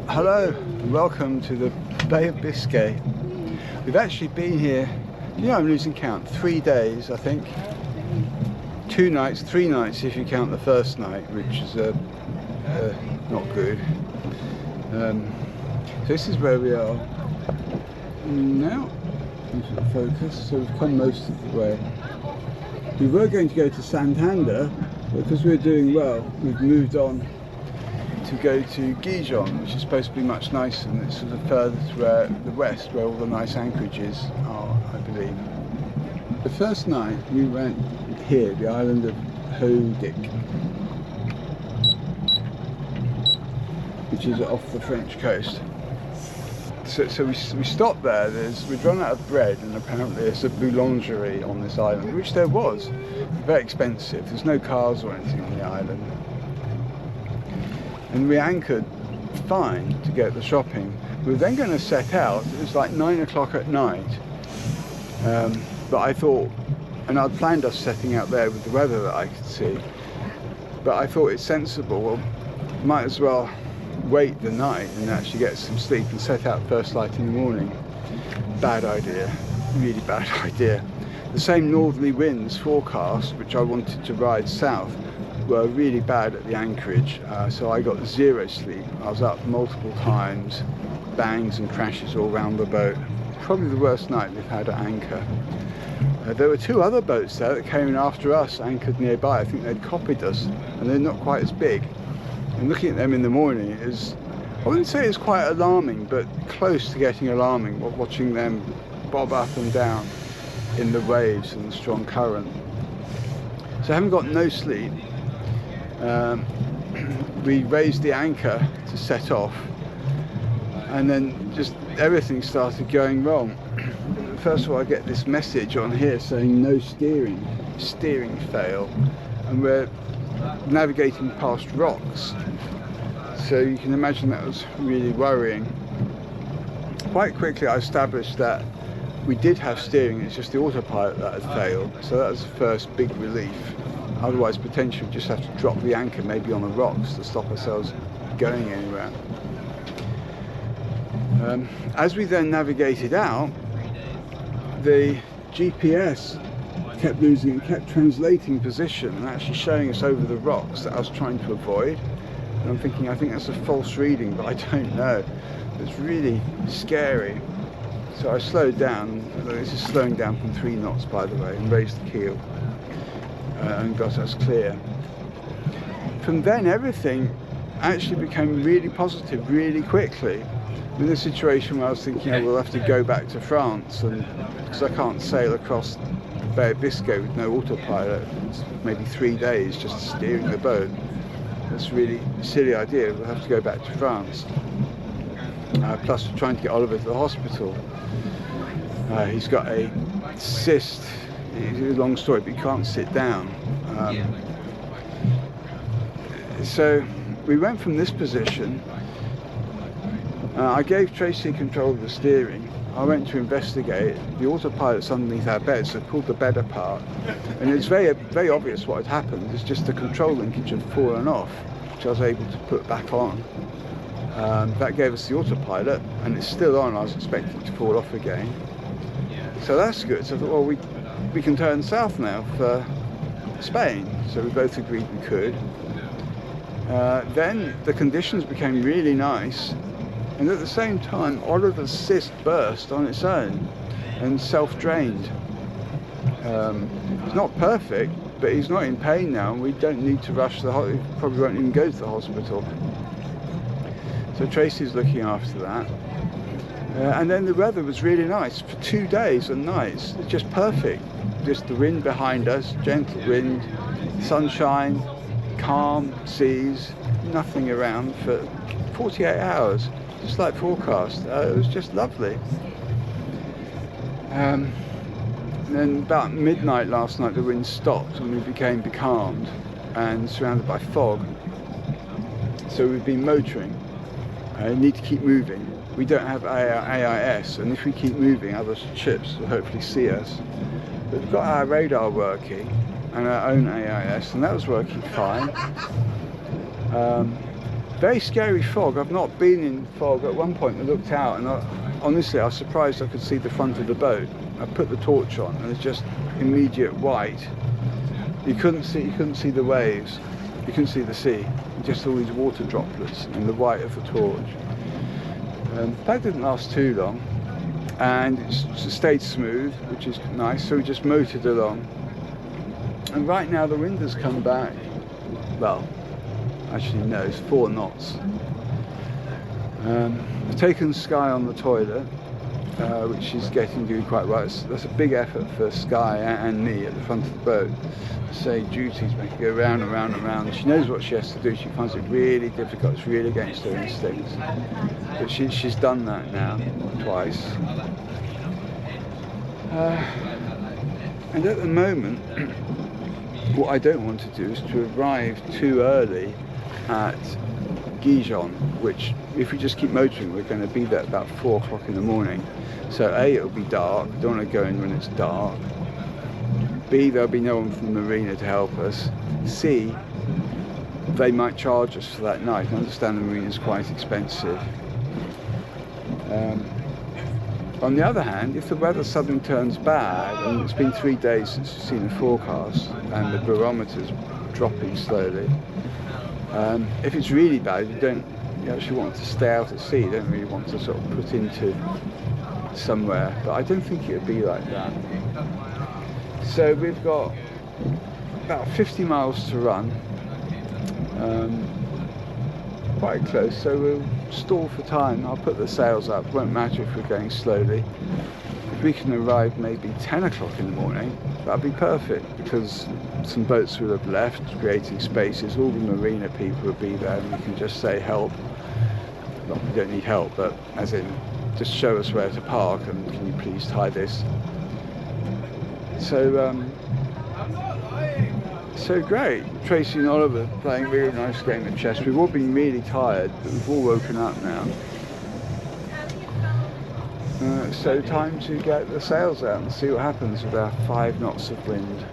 Hello and welcome to the Bay of Biscay. We've actually been here, I'm losing count, 3 days I think. 2 nights, 3 nights if you count the first night, which is not good. So this is where we are now. Focus. So we've come most of the way. We were going to go to Santander, but because we're doing well, we've moved on to go to Gijon, which is supposed to be much nicer, and it's sort of further to the west, where all the nice anchorages are, I believe. The first night we went here, the island of Hodik, which is off the French coast. So we stopped there. We'd run out of bread, and apparently there's a boulangerie on this island, which there was. Very expensive. There's no cars or anything on the island. And we anchored fine to get the shopping. We were then going to set out. It was like 9 o'clock at night. But I thought, and I'd planned us setting out there with the weather that I could see, but I thought it's sensible, well, might as well wait the night and actually get some sleep and set out first light in the morning. Bad idea, really bad idea. The same northerly winds forecast, which I wanted to ride south, were really bad at the anchorage, so I got 0 sleep. I was up multiple times, bangs and crashes all around the boat. Probably the worst night we've had at anchor. There were 2 other boats there that came in after us, anchored nearby. I think they'd copied us, and they're not quite as big. And looking at them in the morning is, I wouldn't say it's quite alarming, but close to getting alarming, watching them bob up and down in the waves and the strong current. So I haven't got no sleep. We raised the anchor to set off, and then just everything started going wrong. First of all, I get this message on here saying no steering fail, and we're navigating past rocks, so you can imagine that was really worrying. Quite quickly I established that we did have steering, it's just the autopilot that had failed, so that was the first big relief. Otherwise potentially we'd just have to drop the anchor maybe on the rocks to stop ourselves going anywhere. As we then navigated out, the GPS kept losing, it kept translating position and actually showing us over the rocks that I was trying to avoid. And I'm thinking, I think that's a false reading, but I don't know. It's really scary. So I slowed down. This is slowing down from 3 knots, by the way, and raised the keel and got us clear. From then, everything actually became really positive really quickly. In a situation where I was thinking, oh, we'll have to go back to France, and because I can't sail across the Bay of Biscay with no autopilot, it's maybe 3 days just steering the boat. That's a really silly idea. We'll have to go back to France. Plus we're trying to get Oliver to the hospital. He's got a cyst. It's a long story, but he can't sit down. So we went from this position. I gave Tracy control of the steering. I went to investigate. The autopilot's underneath our bed, so I pulled the bed apart. And it's very, very obvious what had happened. It's just the control linkage had fallen off, which I was able to put back on. That gave us the autopilot, and it's still on. I was expecting it to fall off again. So that's good. So I thought, well, we can turn south now for Spain. So we both agreed we could. Then the conditions became really nice. And at the same time, Oliver's cyst burst on its own and self-drained. It's not perfect, but he's not in pain now, and we don't need to rush the hospital. He probably won't even go to the hospital. So Tracy's looking after that. And then the weather was really nice for 2 days and nights. It's just perfect. Just the wind behind us, gentle wind, sunshine, calm seas, nothing around for 48 hours. Just like forecast. It was just lovely. And then about midnight last night the wind stopped and we became becalmed and surrounded by fog. So we've been motoring. Need to keep moving. We don't have AIS, and if we keep moving other ships will hopefully see us. But we've got our radar working and our own AIS, and that was working fine. Very scary fog. I've not been in fog. At one point I looked out and honestly I was surprised I could see the front of the boat. I put the torch on and it's just immediate white. You couldn't see the waves, you couldn't see the sea, just all these water droplets in the white of the torch. That didn't last too long, and it stayed smooth, which is nice, so we just motored along. And right now the wind has come back, well, actually no, it's 4 knots. I've taken Sky on the toilet, which is doing quite well. That's a big effort for Sky and me at the front of the boat. Say duties, make her go round and round and round. She knows what she has to do. She finds it really difficult. It's really against her instincts. But she's done that now twice. And at the moment, what I don't want to do is to arrive too early at Gijon, which if we just keep motoring we're going to be there about 4 o'clock in the morning. So A, it'll be dark, I don't want to go in when it's dark. B, there'll be no one from the marina to help us. C, they might charge us for that night. I understand the marina's quite expensive. On the other hand, if the weather suddenly turns bad, and it's been 3 days since we've seen the forecast and the barometer's dropping slowly, if it's really bad, you actually want to stay out at sea, you don't really want to sort of put into somewhere, but I don't think it would be like that. So we've got about 50 miles to run, quite close, so we'll stall for time. I'll put the sails up, won't matter if we're going slowly. If we can arrive maybe 10 o'clock in the morning, that'd be perfect, because some boats will have left, creating spaces, all the marina people will be there, and we can just say help. Well, we don't need help, but as in, just show us where to park, and can you please tie this? So great. Tracy and Oliver playing a really nice game of chess. We've all been really tired, but we've all woken up now. So time to get the sails out and see what happens with our 5 knots of wind.